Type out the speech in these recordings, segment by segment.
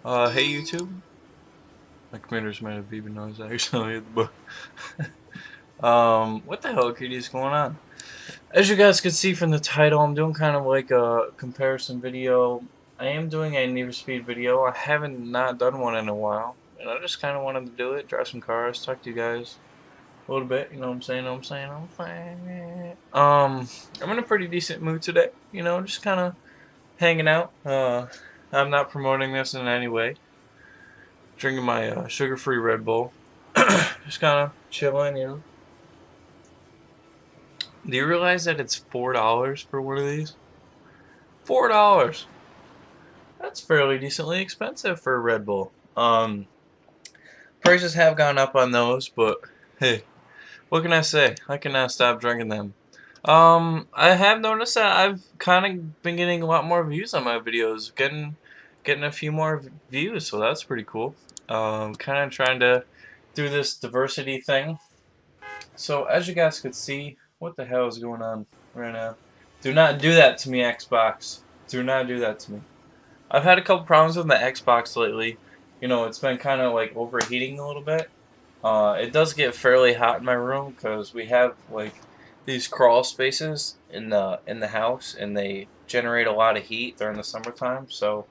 Hey YouTube. My commander's might have even knows actually, but what the hell, kitty, is going on? As you guys can see from the title, I'm doing kind of like a comparison video. I am doing a Need for Speed video. I haven't not done one in a while, and I just kind of wanted to do it, drive some cars, talk to you guys a little bit. You know what I'm saying? I'm in a pretty decent mood today. You know, just kind of hanging out. I'm not promoting this in any way. Drinking my sugar-free Red Bull. Just kind of chilling, you know. Do you realize that it's $4 for one of these? $4. That's fairly decently expensive for a Red Bull. Prices have gone up on those, but hey, what can I say? I cannot stop drinking them. I have noticed that I've kind of been getting a lot more views on my videos, getting a few more views, so that's pretty cool. Kind of trying to do this diversity thing. So as you guys could see, what the hell is going on right now? Do not do that to me, Xbox. Do not do that to me. I've had a couple problems with my Xbox lately. You know, it's been kind of like overheating a little bit. It does get fairly hot in my room because we have like these crawl spaces in the house, and they generate a lot of heat during the summertime. So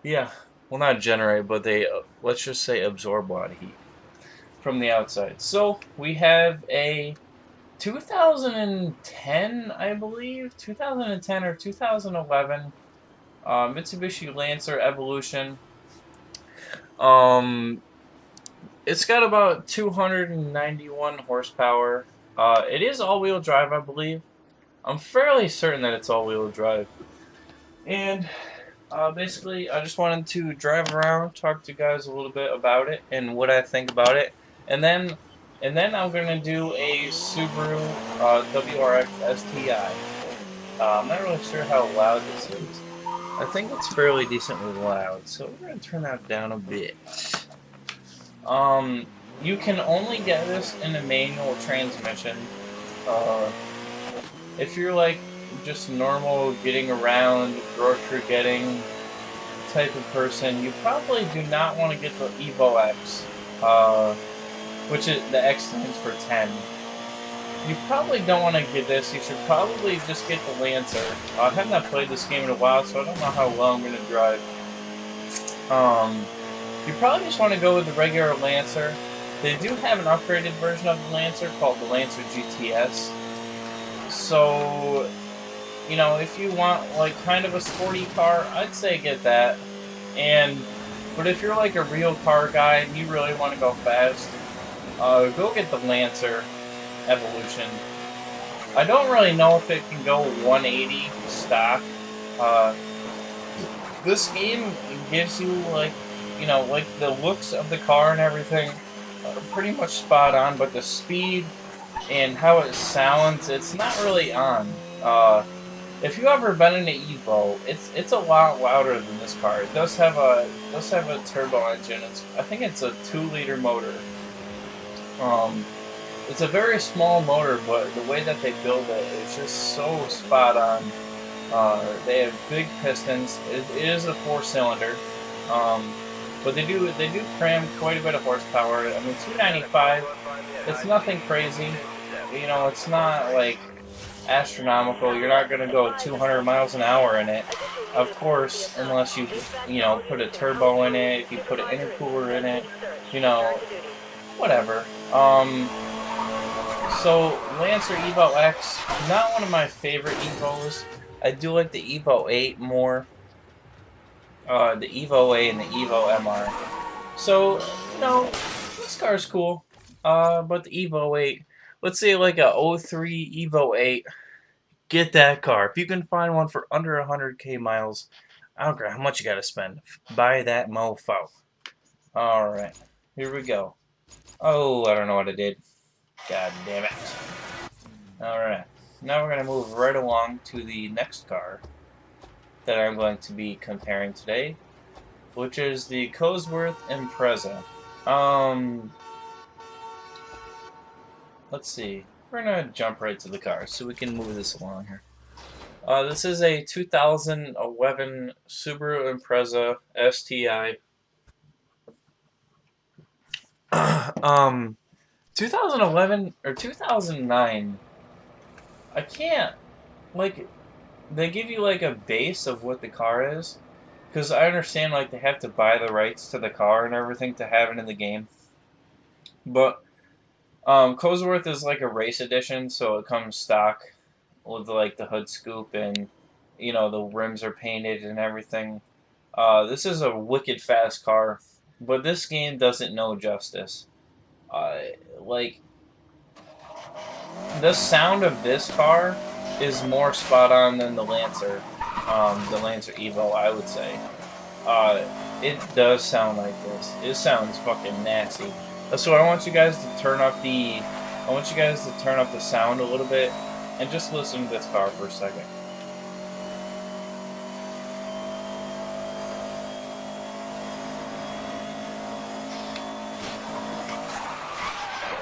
yeah, well, not generate, but they let's just say absorb a lot of heat from the outside. So we have a 2010, I believe, 2010 or 2011 Mitsubishi Lancer Evolution. Um, it's got about 291 horsepower. It is all-wheel drive, I believe. I'm fairly certain that it's all-wheel drive. And basically, I just wanted to drive around, talk to you guys a little bit about it and what I think about it, and then I'm gonna do a Subaru WRX STI. I'm not really sure how loud this is. I think it's fairly decently loud, so we're gonna turn that down a bit. Um, you can only get this in a manual transmission. Uh, if you're like just normal getting around, grocery getting type of person, you probably do not want to get the Evo X, which is the X stands for 10. You probably don't want to get this. You should probably just get the Lancer. I have not played this game in a while, so I don't know how well I'm going to drive. You probably just want to go with the regular Lancer. They do have an upgraded version of the Lancer called the Lancer GTS. So, you know, if you want like kind of a sporty car, I'd say get that. But if you're like a real car guy and you really want to go fast, go get the Lancer Evolution. I don't really know if it can go 180 stock. This game gives you like, you know, like the looks of the car and everything are pretty much spot on, but the speed and how it sounds, it's not really on. If you've ever been in an Evo, it's a lot louder than this car. It does have a turbo engine. I think it's a 2-liter motor. It's a very small motor, but the way that they build it is just so spot on. They have big pistons. It is a 4-cylinder, but they do cram quite a bit of horsepower. I mean, 295. It's nothing crazy. You know, it's not like astronomical. You're not gonna go 200 miles an hour in it, of course, unless you know, put a turbo in it. If you put an intercooler in it, you know, whatever. So Lancer Evo X, not one of my favorite Evos. I do like the Evo 8 more. The Evo 8 and the Evo MR. So, you know, this car's cool. But the Evo 8, let's say like a '03 Evo 8, get that car. If you can find one for under 100k miles, I don't care how much you gotta spend. Buy that mofo. Alright, here we go. Oh, I don't know what I did. God damn it. Alright, now we're going to move right along to the next car that I'm going to be comparing today, which is the Cosworth Impreza. Let's see. We're going to jump right to the car so we can move this along here. This is a 2011 Subaru Impreza STI. um, 2011 or 2009. I can't like they give you like a base of what the car is, because I understand like they have to buy the rights to the car and everything to have it in the game. But Cosworth is like a race edition, so it comes stock with like the hood scoop and the rims are painted and everything. This is a wicked fast car, but this game doesn't know justice. Uh, like the sound of this car is more spot on than the Lancer Evo, I would say. Uh, it does sound like this. It sounds fucking nasty. So I want you guys to turn up the sound a little bit and just listen to this car for a second.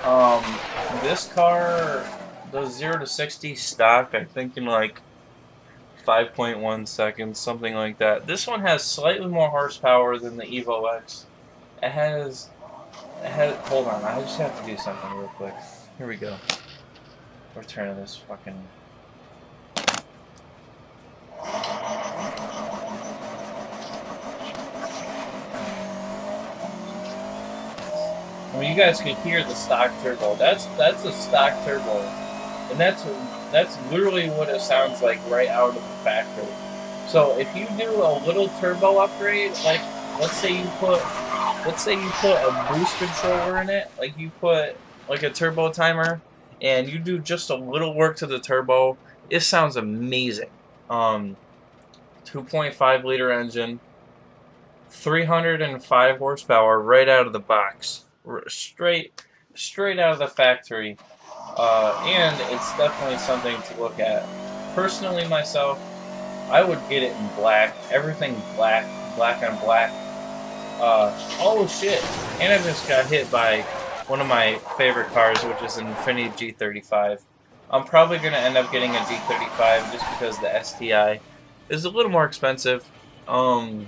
Um, this car does 0 to 60 stock, I think, in like 5.1 seconds, something like that. This one has slightly more horsepower than the Evo X. It has, hold on, I just have to do something real quick. Here we go. We're turning this fucking... I mean, you guys can hear the stock turbo. That's a stock turbo, and that's literally what it sounds like right out of the factory. So if you do a little turbo upgrade, like let's say you put a boost controller in it, like you put like a turbo timer, and you do just a little work to the turbo, it sounds amazing. 2.5 liter engine, 305 horsepower right out of the box, straight out of the factory, and it's definitely something to look at. Personally, myself, I would get it in black, everything black, black on black. Oh shit! And I just got hit by one of my favorite cars, which is an Infiniti G35. I'm probably gonna end up getting a G35 just because the STI is a little more expensive. So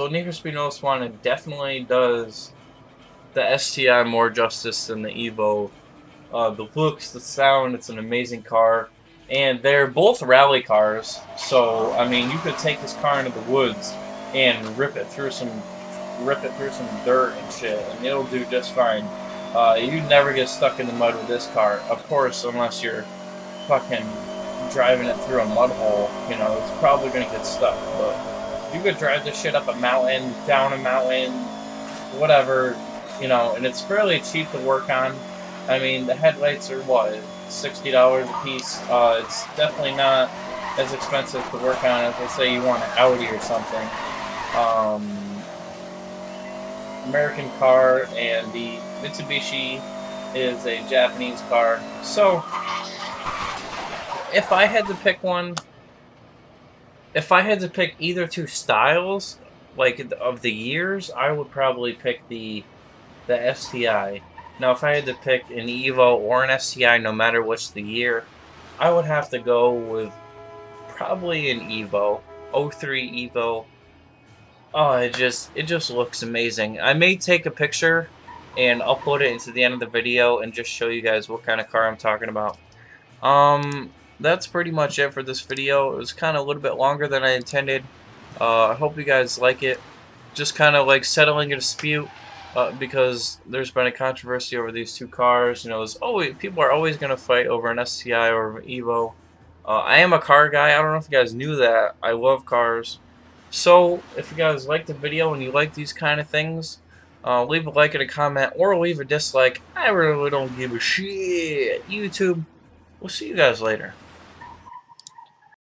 Need for Speed Most Wanted definitely does the STI more justice than the Evo. The looks, the sound, it's an amazing car. And they're both rally cars, so I mean you could take this car into the woods and rip it through some dirt and shit, and it'll do just fine. You'd never get stuck in the mud with this car, of course, unless you're fucking driving it through a mud hole. It's probably gonna get stuck, but you could drive this shit up a mountain, down a mountain, whatever, and it's fairly cheap to work on. I mean, the headlights are, what, $60 a piece? It's definitely not as expensive to work on as, let's say, you want an Audi or something. American car, and the Mitsubishi is a Japanese car. So, if I had to pick one, if I had to pick either two styles, like, of the years, I would probably pick the STI. Now, if I had to pick an Evo or an STI, no matter which the year, I would have to go with probably an Evo, 03 Evo. Oh, it just looks amazing. I may take a picture and upload it into the end of the video and just show you guys what kind of car I'm talking about. That's pretty much it for this video. It was kind of a little bit longer than I intended. I hope you guys like it. Just kind of like settling a dispute. Because there's been a controversy over these two cars. People are always going to fight over an STI or an Evo. I am a car guy. I don't know if you guys knew that. I love cars. So, if you guys like the video and you like these kind of things, leave a like and a comment, or leave a dislike. I really don't give a shit. YouTube, we'll see you guys later.